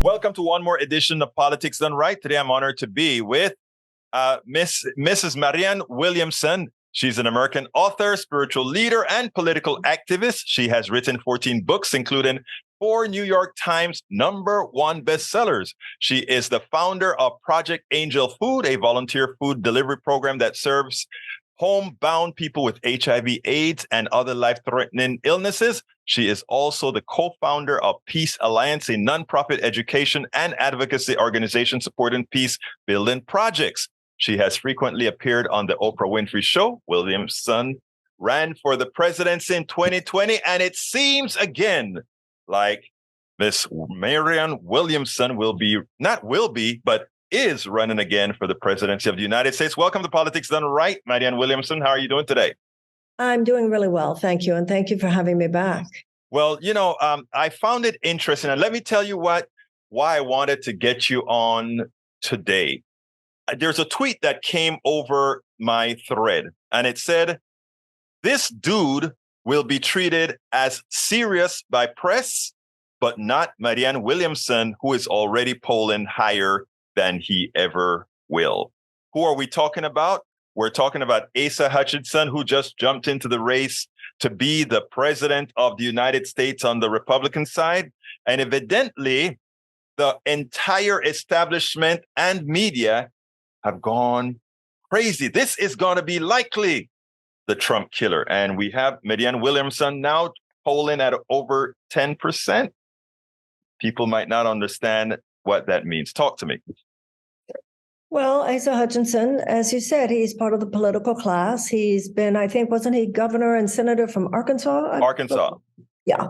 Welcome to one more edition of Politics Done Right. Today, I'm honored to be with Mrs. Marianne Williamson. She's an American author, spiritual leader, and political activist. She has written 14 books, including 4 New York Times #1 bestsellers. She is the founder of Project Angel Food, a volunteer food delivery program that serves homebound people with HIV, AIDS, and other life-threatening illnesses. She is also the co-founder of Peace Alliance, a nonprofit education and advocacy organization supporting peace-building projects. She has frequently appeared on the Oprah Winfrey Show. Williamson ran for the presidency in 2020, and it seems again like Miss Marianne Williamson but is running again for the presidency of the United States. Welcome to Politics Done Right, Marianne Williamson. How are you doing today? I'm doing really well, thank you. And thank you for having me back. Well, I found it interesting. And let me tell you why I wanted to get you on today. There's a tweet that came over my thread, and it said, "This dude will be treated as serious by press, but not Marianne Williamson, who is already polling higher than he ever will." Who are we talking about? We're talking about Asa Hutchinson, who just jumped into the race to be the president of the United States on the Republican side. And evidently, the entire establishment and media have gone crazy. This is going to be likely the Trump killer. And we have Marianne Williamson now polling at over 10%. People might not understand what that means. Talk to me. Well, Asa Hutchinson, as you said, he's part of the political class. He's been, I think, wasn't he governor and senator from Arkansas? Arkansas. Yeah.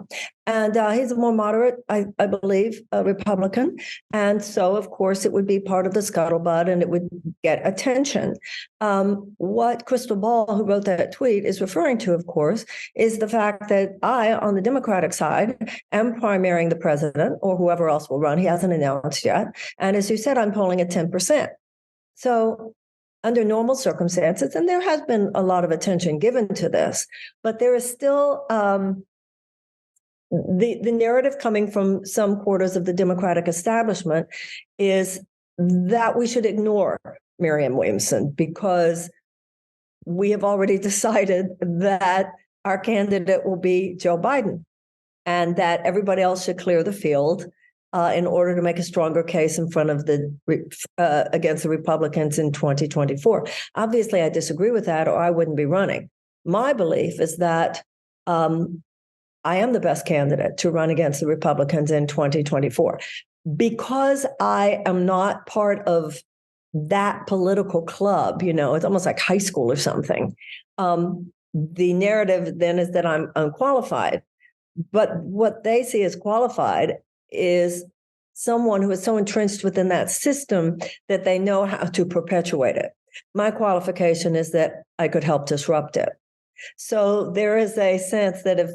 And he's a more moderate, I believe, Republican. And so, of course, it would be part of the scuttlebutt and it would get attention. What Crystal Ball, who wrote that tweet, is referring to, of course, is the fact that I, on the Democratic side, am primarying the president or whoever else will run. He hasn't announced yet. And as you said, I'm polling at 10%. So under normal circumstances, and there has been a lot of attention given to this, but there is still the narrative coming from some quarters of the Democratic establishment is that we should ignore Marianne Williamson because we have already decided that our candidate will be Joe Biden and that everybody else should clear the field in order to make a stronger case in front of against the Republicans in 2024. Obviously, I disagree with that, or I wouldn't be running. My belief is that I am the best candidate to run against the Republicans in 2024 because I am not part of that political club. You know, it's almost like high school or something. The narrative then is that I'm unqualified, but what they see as qualified is someone who is so entrenched within that system that they know how to perpetuate it. My qualification is that I could help disrupt it. So there is a sense that if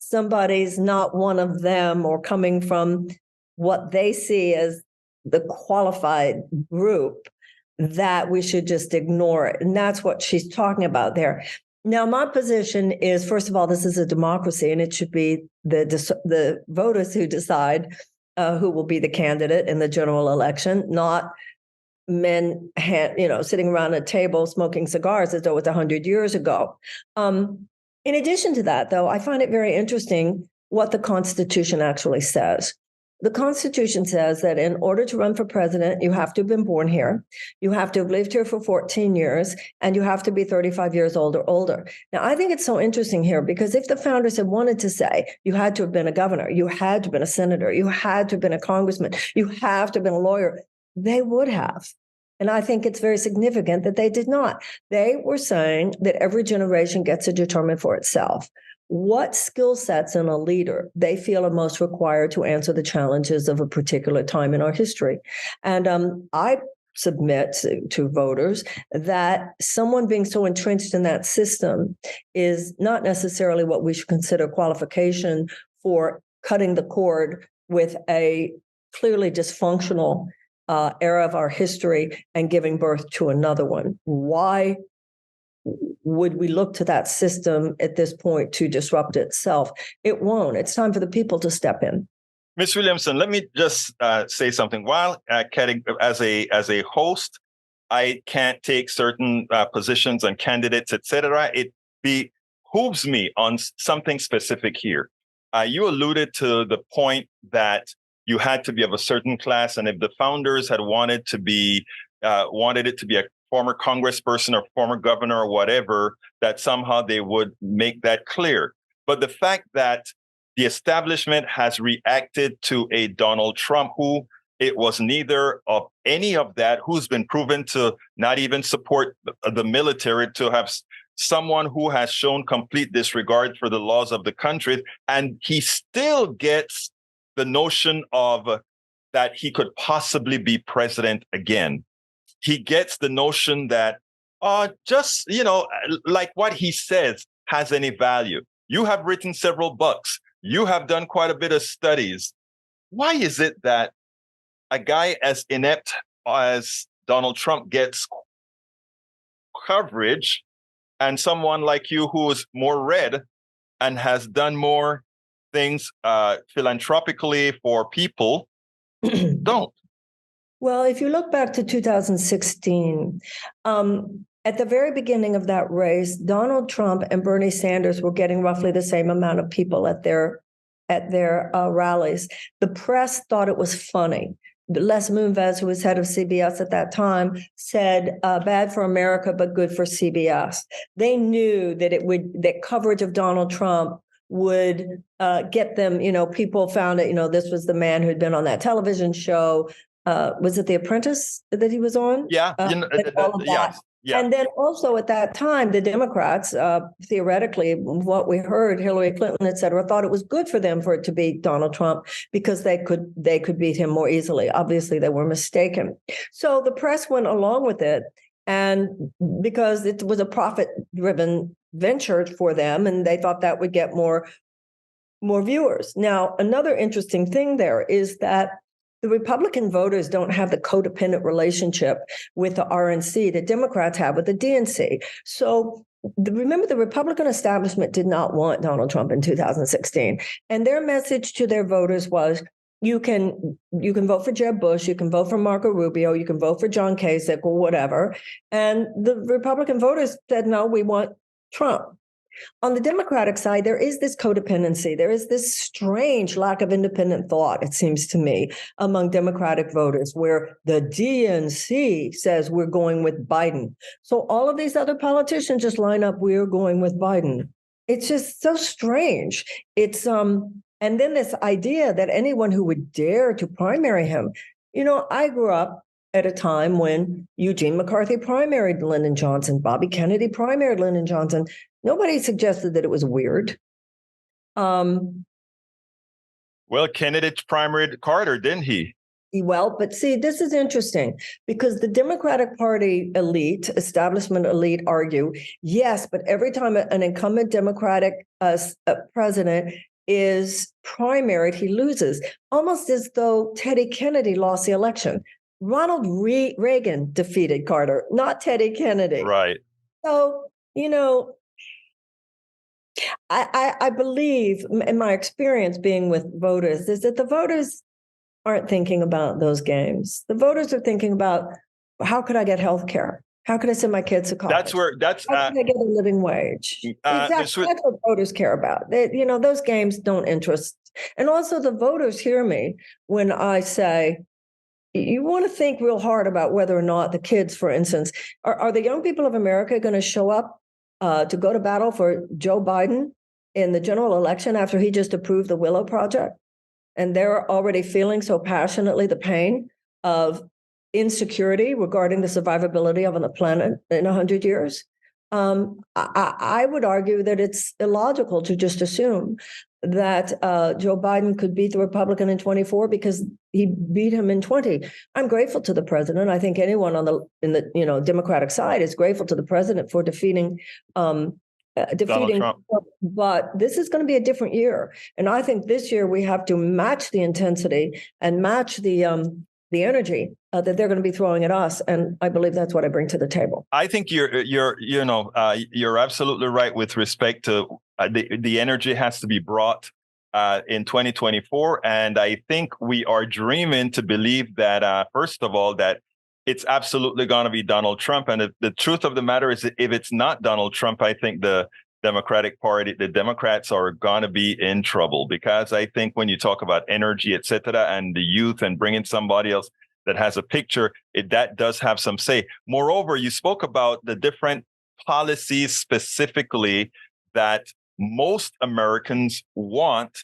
somebody's not one of them or coming from what they see as the qualified group, that we should just ignore it. And that's what she's talking about there. Now, my position is, first of all, this is a democracy, and it should be the voters who decide who will be the candidate in the general election, not men, sitting around a table smoking cigars as though it was 100 years ago. In addition to that, though, I find it very interesting what the Constitution actually says. The Constitution says that in order to run for president, you have to have been born here, you have to have lived here for 14 years, and you have to be 35 years old or older. Now, I think it's so interesting here because if the founders had wanted to say you had to have been a governor, you had to have been a senator, you had to have been a congressman, you have to have been a lawyer, they would have. And I think it's very significant that they did not. They were saying that every generation gets to determine for itself what skill sets in a leader they feel are most required to answer the challenges of a particular time in our history. And I submit to voters that someone being so entrenched in that system is not necessarily what we should consider qualification for cutting the cord with a clearly dysfunctional era of our history and giving birth to another one. Why would we look to that system at this point to disrupt itself? It won't. It's time for the people to step in. Ms. Williamson, let me just say something. While as a host, I can't take certain positions on candidates, etc. It behooves me on something specific here. You alluded to the point that you had to be of a certain class, and if the founders had wanted it to be a former congressperson or former governor or whatever, that somehow they would make that clear. But the fact that the establishment has reacted to a Donald Trump who it was neither of any of that, who's been proven to not even support the military, to have someone who has shown complete disregard for the laws of the country, and he still gets the notion of that he could possibly be president again. He gets the notion that just, like what he says has any value. You have written several books. You have done quite a bit of studies. Why is it that a guy as inept as Donald Trump gets coverage, and someone like you who is more read and has done more things philanthropically for people don't? Well, if you look back to 2016, at the very beginning of that race, Donald Trump and Bernie Sanders were getting roughly the same amount of people at their rallies. The press thought it was funny. Les Moonves, who was head of CBS at that time, said, "Bad for America, but good for CBS." They knew that that coverage of Donald Trump would get them. People found it. This was the man who'd been on that television show. Was it The Apprentice that he was on? Yeah, all of that. Yeah. And then also at that time, the Democrats, theoretically, what we heard, Hillary Clinton, et cetera, thought it was good for them for it to be Donald Trump because they could beat him more easily. Obviously, they were mistaken. So the press went along with it, and because it was a profit-driven venture for them, and they thought that would get more viewers. Now, another interesting thing there is that the Republican voters don't have the codependent relationship with the RNC that Democrats have with the DNC. So remember, the Republican establishment did not want Donald Trump in 2016. And their message to their voters was, you can vote for Jeb Bush, you can vote for Marco Rubio, you can vote for John Kasich or whatever. And the Republican voters said, no, we want Trump. On the Democratic side, there is this codependency. There is this strange lack of independent thought, it seems to me, among Democratic voters, where the DNC says we're going with Biden. So all of these other politicians just line up, we're going with Biden. It's just so strange. It's and then this idea that anyone who would dare to primary him, I grew up at a time when Eugene McCarthy primaried Lyndon Johnson, Bobby Kennedy primaried Lyndon Johnson. Nobody suggested that it was weird. Well, Kennedy primaried Carter, didn't he? Well, but see, this is interesting because the Democratic Party elite, establishment elite, argue, yes, but every time an incumbent Democratic president is primaried, he loses, almost as though Teddy Kennedy lost the election. Ronald Reagan defeated Carter, not Teddy Kennedy. Right. So, I believe, in my experience being with voters, is that the voters aren't thinking about those games. The voters are thinking about, how could I get health care? How could I send my kids to college? How could I get a living wage? That's what voters care about. Those games don't interest. And also the voters hear me when I say, you want to think real hard about whether or not the kids, for instance, are the young people of America going to show up to go to battle for Joe Biden in the general election after he just approved the Willow Project? And they're already feeling so passionately the pain of insecurity regarding the survivability of the planet in 100 years. I would argue that it's illogical to just assume that Joe Biden could beat the Republican in 24 because he beat him in 20. I'm grateful to the president. I think anyone in the Democratic side is grateful to the president for defeating Trump. But this is going to be a different year, and I think this year we have to match the intensity and match the energy that they're going to be throwing at us, and I believe that's what I bring to the table. I think you're absolutely right with respect to the energy has to be brought. in 2024. And I think we are dreaming to believe that, first of all, that it's absolutely going to be Donald Trump. And the truth of the matter is that if it's not Donald Trump, I think the Democratic Party, the Democrats are going to be in trouble, because I think when you talk about energy, et cetera, and the youth and bringing somebody else that has a picture, that does have some say. Moreover, you spoke about the different policies specifically that most Americans want,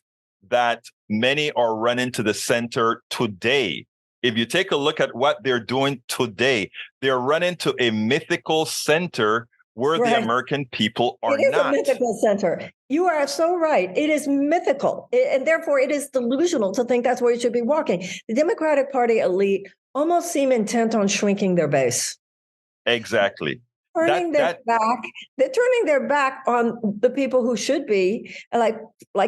that many are running to the center today. If you take a look at what they're doing today, they're running to a mythical center where the American people are not. It is a mythical center. You are so right. It is mythical. And therefore, it is delusional to think that's where you should be walking. The Democratic Party elite almost seem intent on shrinking their base. Exactly. Turning their back. They're turning their back on the people who should be, like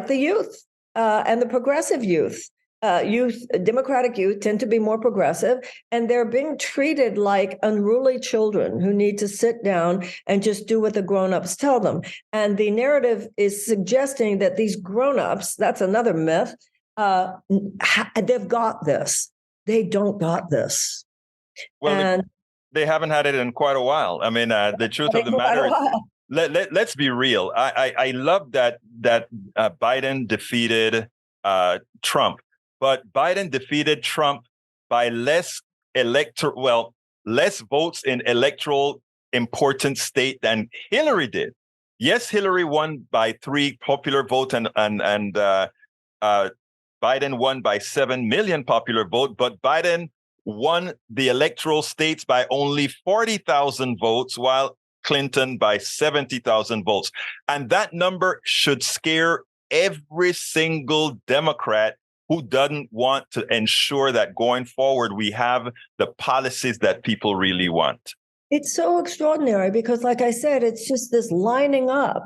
the youth and the progressive youth. Democratic youth tend to be more progressive, and they're being treated like unruly children who need to sit down and just do what the grown-ups tell them. And the narrative is suggesting that these grown-ups, that's another myth, they've got this. They don't got this. Well, they haven't had it in quite a while. I mean, the truth of the matter is, let's be real. I love that Biden defeated Trump. But Biden defeated Trump by less votes in electoral important state than Hillary did. Yes, Hillary won by 3 popular votes, and Biden won by 7 million popular vote. But Biden won the electoral states by only 40,000 votes, while Clinton by 70,000 votes. And that number should scare every single Democrat who doesn't want to ensure that going forward we have the policies that people really want. It's so extraordinary because, like I said, it's just this lining up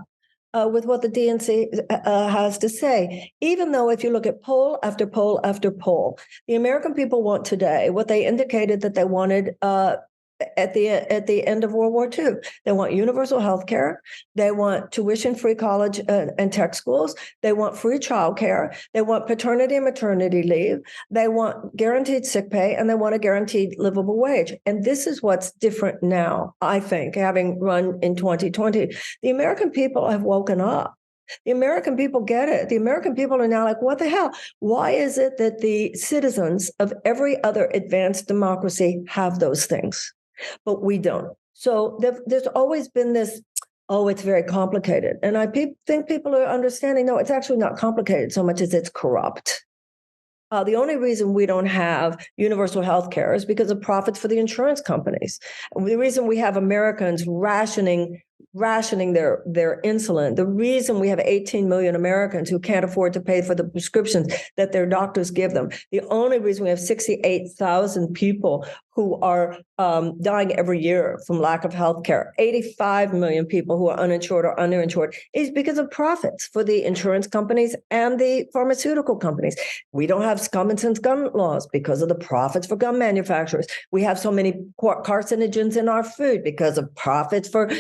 with what the DNC has to say. Even though if you look at poll after poll after poll, the American people want today what they indicated that they wanted at the end of World War II. They want universal health care. They want tuition-free college and tech schools. They want free childcare. They want paternity and maternity leave. They want guaranteed sick pay, and they want a guaranteed livable wage. And this is what's different now, I think, having run in 2020. The American people have woken up. The American people get it. The American people are now like, what the hell? Why is it that the citizens of every other advanced democracy have those things, but we don't? So there's always been this, it's very complicated. And I think people are understanding, no, it's actually not complicated so much as it's corrupt. The only reason we don't have universal health care is because of profits for the insurance companies. And the reason we have Americans rationing their insulin, the reason we have 18 million Americans who can't afford to pay for the prescriptions that their doctors give them, the only reason we have 68,000 people who are dying every year from lack of health care, 85 million people who are uninsured or underinsured, is because of profits for the insurance companies and the pharmaceutical companies. We don't have common sense gun laws because of the profits for gun manufacturers. We have so many carcinogens in our food because of profits for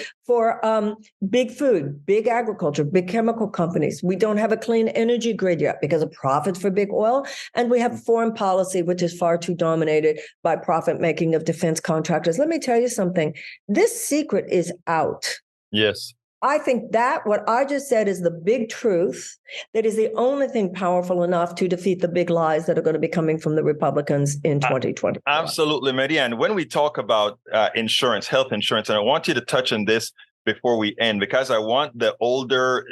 big food, big agriculture, big chemical companies. We don't have a clean energy grid yet because of profits for big oil. And we have foreign policy, which is far too dominated by profit making of defense contractors. Let me tell you something. This secret is out. Yes. I think that what I just said is the big truth. That is the only thing powerful enough to defeat the big lies that are going to be coming from the Republicans in 2020. Absolutely, Marianne. When we talk about insurance, health insurance, and I want you to touch on this before we end, because I want the older,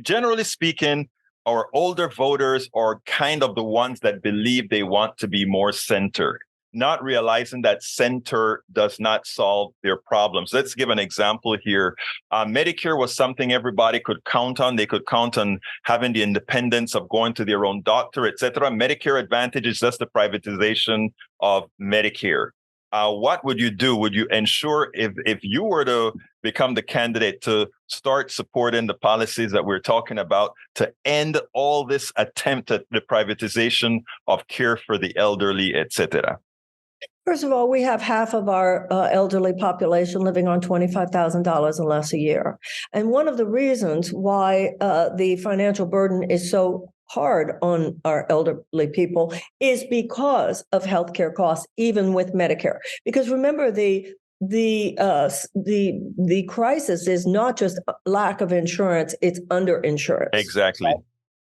generally speaking, our older voters are kind of the ones that believe they want to be more centered, not realizing that center does not solve their problems. Let's give an example here. Medicare was something everybody could count on. They could count on having the independence of going to their own doctor, et cetera. Medicare Advantage is just the privatization of Medicare. What would you do? Would you ensure, if you were to become the candidate, to start supporting the policies that we're talking about to end all this attempt at the privatization of care for the elderly, et cetera? First of all, we have half of our elderly population living on $25,000 or less a year. And one of the reasons why the financial burden is so hard on our elderly people is because of healthcare costs, even with Medicare. Because remember, the crisis is not just lack of insurance; it's underinsurance. Exactly.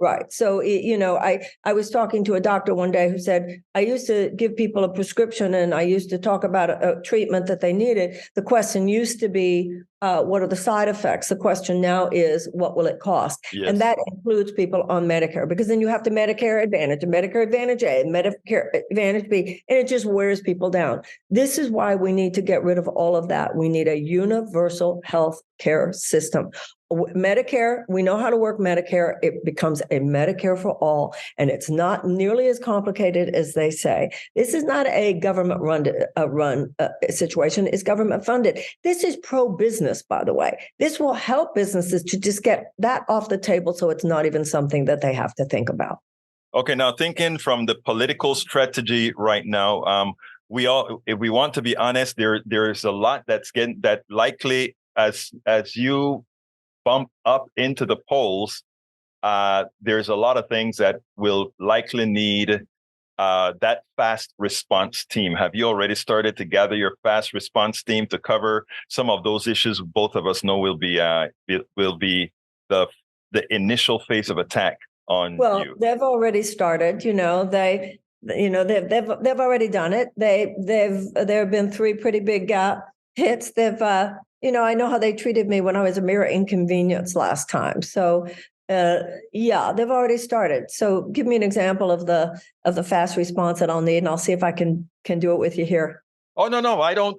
Right. So, I was talking to a doctor one day who said, I used to give people a prescription and I used to talk about a treatment that they needed. The question used to be, what are the side effects? The question now is, what will it cost? Yes. And that includes people on Medicare, because then you have to Medicare Advantage, Medicare Advantage A, Medicare Advantage B, and it just wears people down. This is why we need to get rid of all of that. We need a universal health care system. Medicare, we know how to work Medicare. It becomes a Medicare for all, and it's not nearly as complicated as they say. This is not a government run situation. It's government funded. This is pro-business, by the way. This will help businesses to just get that off the table, so it's not even something that they have to think about. Okay, now thinking from the political strategy right now, if we want to be honest, there's a lot that likely as you bump up into the polls, there's a lot of things that will likely need that fast response team. Have you already started to gather your fast response team to cover some of those issues both of us know will be the initial phase of attack on you? They've already started. They've already done it. There have been 3 pretty big hits. I know how they treated me when I was a mere inconvenience last time. So, they've already started. So, give me an example of the fast response that I'll need, and I'll see if I can do it with you here. Oh, no, I don't.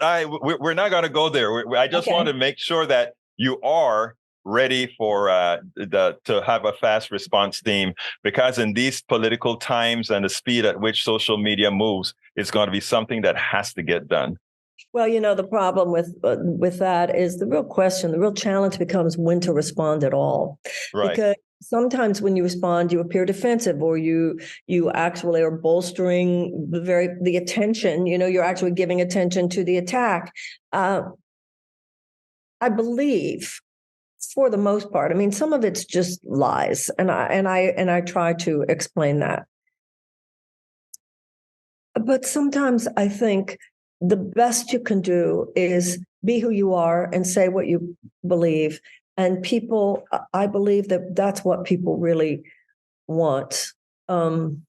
We're not going to go there. I just want to make sure that you are ready for to have a fast response team, because in these political times and the speed at which social media moves, it's going to be something that has to get done. Well, the problem with that is the real challenge becomes when to respond at all. Right. Because sometimes when you respond, you appear defensive, or you actually are bolstering the attention. You're actually giving attention to the attack. I believe, for the most part, I mean, some of it's just lies, and I try to explain that. But sometimes I think the best you can do is be who you are and say what you believe. And people, I believe that that's what people really want. In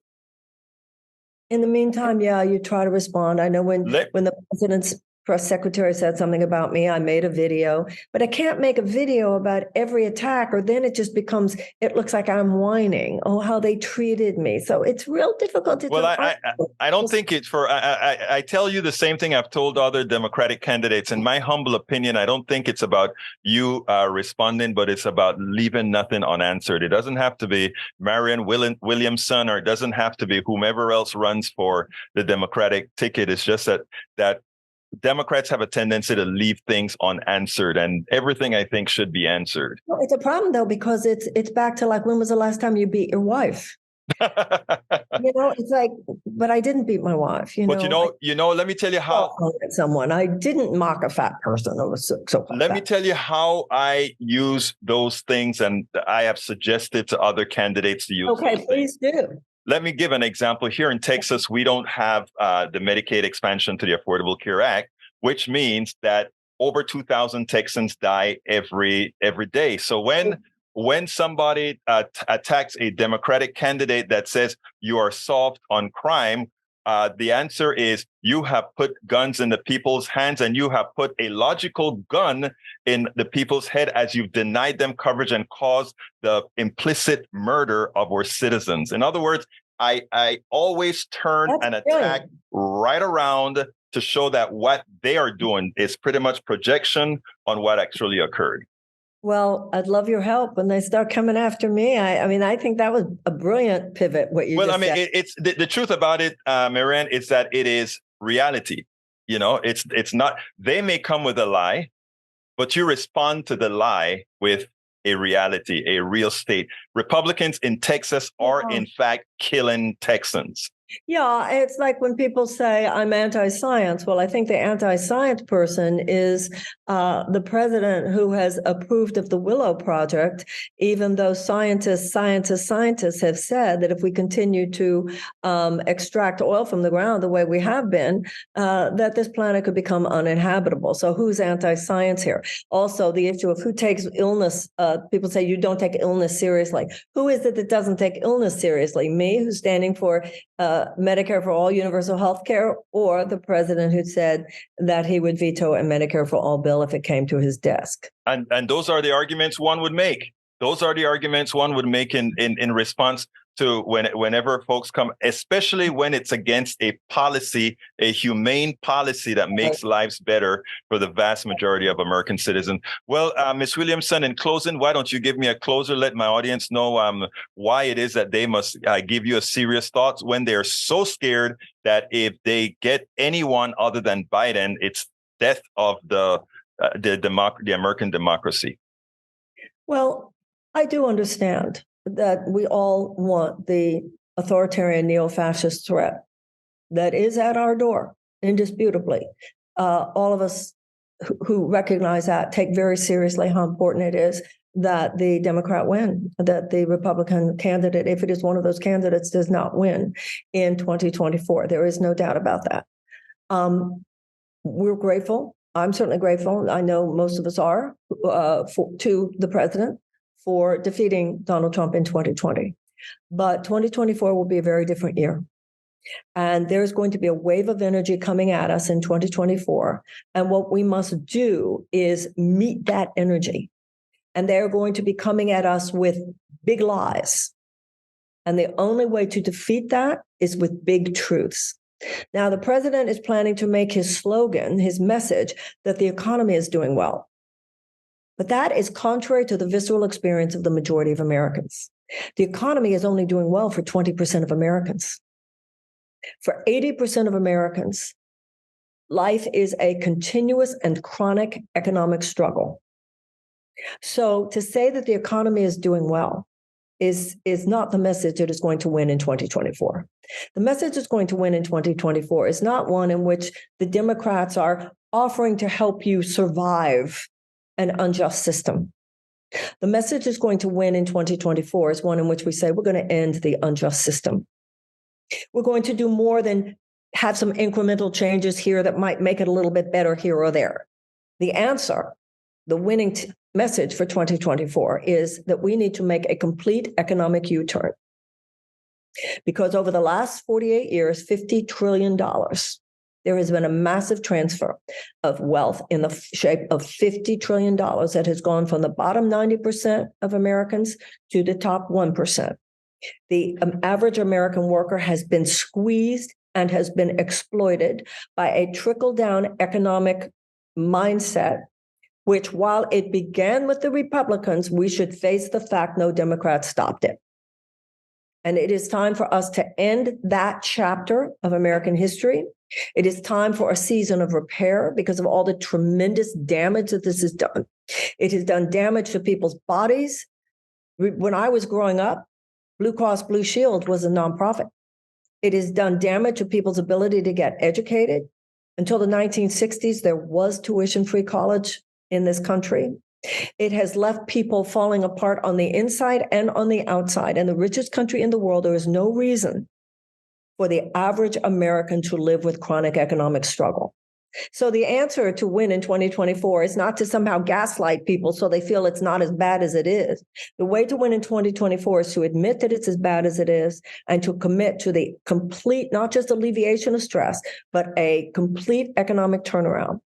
the meantime, you try to respond. I know when the president's press secretary said something about me, I made a video, but I can't make a video about every attack, or then it just becomes, it looks like I'm whining, how they treated me. So it's real difficult to I don't think it's for, I tell you the same thing I've told other Democratic candidates. In my humble opinion, I don't think it's about you responding, but it's about leaving nothing unanswered. It doesn't have to be Marianne Williamson, or it doesn't have to be whomever else runs for the Democratic ticket. It's just that Democrats have a tendency to leave things unanswered, and everything I think should be answered. Well, it's a problem though, because it's back to like, when was the last time you beat your wife? It's like, but I didn't beat my wife. But let me tell you how someone I didn't mock a fat person. Let me tell you how I use those things, and I have suggested to other candidates to use. Okay, please do. Let me give an example. Here in Texas, we don't have the Medicaid expansion to the Affordable Care Act, which means that over 2,000 Texans die every day. So when somebody attacks a Democratic candidate that says you are soft on crime, the answer is you have put guns in the people's hands, and you have put a logical gun in the people's head as you've denied them coverage and caused the implicit murder of our citizens. In other words, I always turn an attack right around to show that what they are doing is pretty much projection on what actually occurred. Well, I'd love your help when they start coming after me. I think that was a brilliant pivot. Said. It's the truth about it, Marianne, is that it is reality. It's not. They may come with a lie, but you respond to the lie with a reality, a real state. Republicans in Texas are in fact killing Texans. Yeah, it's like when people say I'm anti-science. Well, I think the anti-science person is the president who has approved of the Willow Project, even though scientists have said that if we continue to extract oil from the ground the way we have been, that this planet could become uninhabitable. So who's anti-science here? Also, the issue of who takes illness. People say you don't take illness seriously. Who is it that doesn't take illness seriously? Me, who's standing for Medicare for all, universal health care, or the president who said that he would veto a Medicare for all bill if it came to his desk. And those are the arguments one would make. Those are the arguments one would make in response to whenever folks come, especially when it's against a policy, a humane policy that makes lives better for the vast majority of American citizens. Well, Ms. Williamson, in closing, why don't you give me a closer? Let my audience know why it is that they must give you a serious thought when they're so scared that if they get anyone other than Biden, it's death of the American democracy. Well, I do understand that we all want the authoritarian neo-fascist threat that is at our door, indisputably. All of us who recognize that take very seriously how important it is that the Democrat win, that the Republican candidate, if it is one of those candidates, does not win in 2024. There is no doubt about that. We're grateful. I'm certainly grateful. I know most of us are to the president for defeating Donald Trump in 2020. But 2024 will be a very different year. And there's going to be a wave of energy coming at us in 2024. And what we must do is meet that energy. And they're going to be coming at us with big lies. And the only way to defeat that is with big truths. Now, the president is planning to make his slogan, his message, that the economy is doing well. But that is contrary to the visceral experience of the majority of Americans. The economy is only doing well for 20% of Americans. For 80% of Americans, life is a continuous and chronic economic struggle. So to say that the economy is doing well is not the message that is going to win in 2024. The message that's going to win in 2024 is not one in which the Democrats are offering to help you survive an unjust system. The message is going to win in 2024 is one in which we say we're going to end the unjust system. We're going to do more than have some incremental changes here that might make it a little bit better here or there. The answer, the winning message for 2024 is that we need to make a complete economic U-turn. Because over the last 48 years, $50 trillion, there has been a massive transfer of wealth in the shape of $50 trillion that has gone from the bottom 90% of Americans to the top 1%. The average American worker has been squeezed and has been exploited by a trickle-down economic mindset, which, while it began with the Republicans, we should face the fact no Democrat stopped it. And it is time for us to end that chapter of American history. It is time for a season of repair because of all the tremendous damage that this has done. It has done damage to people's bodies. When I was growing up, Blue Cross Blue Shield was a nonprofit. It has done damage to people's ability to get educated. Until the 1960s, there was tuition-free college in this country. It has left people falling apart on the inside and on the outside. In the richest country in the world, there is no reason for the average American to live with chronic economic struggle. So the answer to win in 2024 is not to somehow gaslight people so they feel it's not as bad as it is. The way to win in 2024 is to admit that it's as bad as it is and to commit to the complete, not just alleviation of stress, but a complete economic turnaround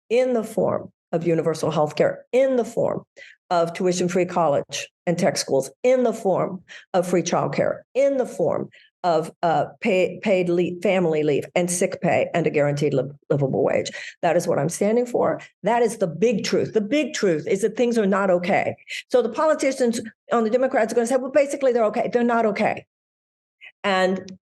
in the form of universal health care, in the form of tuition-free college and tech schools, in the form of free childcare, in the form of paid leave, family leave and sick pay and a guaranteed livable wage. That is what I'm standing for. That is the big truth. The big truth is that things are not okay. So the politicians on the Democrats are going to say, well, basically they're okay. They're not okay. And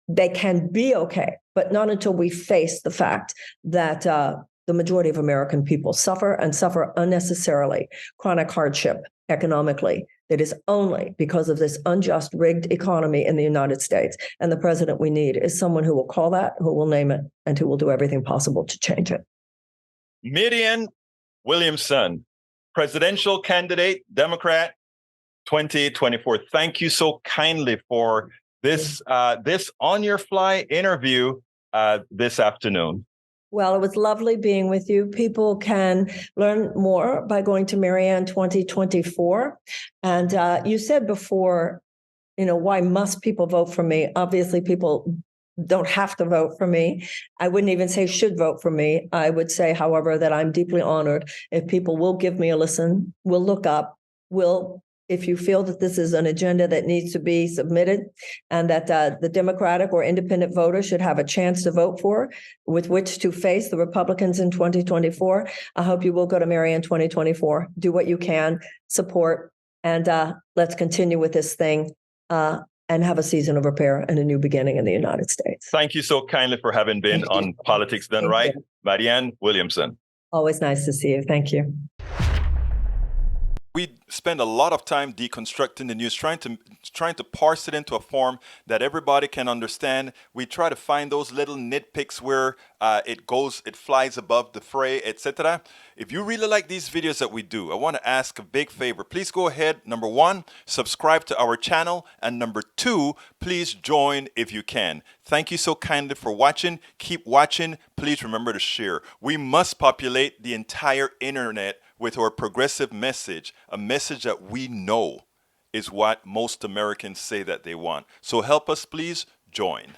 they can be okay, but not until we face the fact that the majority of American people suffer and suffer unnecessarily chronic hardship economically. It is only because of this unjust, rigged economy in the United States. And the president we need is someone who will call that, who will name it, and who will do everything possible to change it. Marianne Williamson, presidential candidate, Democrat, 2024. Thank you so kindly for this on your fly interview this afternoon. Well, it was lovely being with you. People can learn more by going to Marianne 2024. And you said before, why must people vote for me? Obviously, people don't have to vote for me. I wouldn't even say should vote for me. I would say, however, that I'm deeply honored if people will give me a listen, will look up, if you feel that this is an agenda that needs to be submitted and that the Democratic or independent voter should have a chance to vote for, with which to face the Republicans in 2024, I hope you will go to Marianne 2024, do what you can, support, and let's continue with this thing and have a season of repair and a new beginning in the United States. Thank you so kindly for having been on Politics Done Right, Marianne Williamson. Always nice to see you. Thank you. We spend a lot of time deconstructing the news, trying to parse it into a form that everybody can understand. We try to find those little nitpicks where it flies above the fray, etc. If you really like these videos that we do, I want to ask a big favor. Please go ahead, number one, subscribe to our channel, and number two, please join if you can. Thank you so kindly for watching. Keep watching. Please remember to share. We must populate the entire internet with our progressive message, a message that we know is what most Americans say that they want. So help us, please join.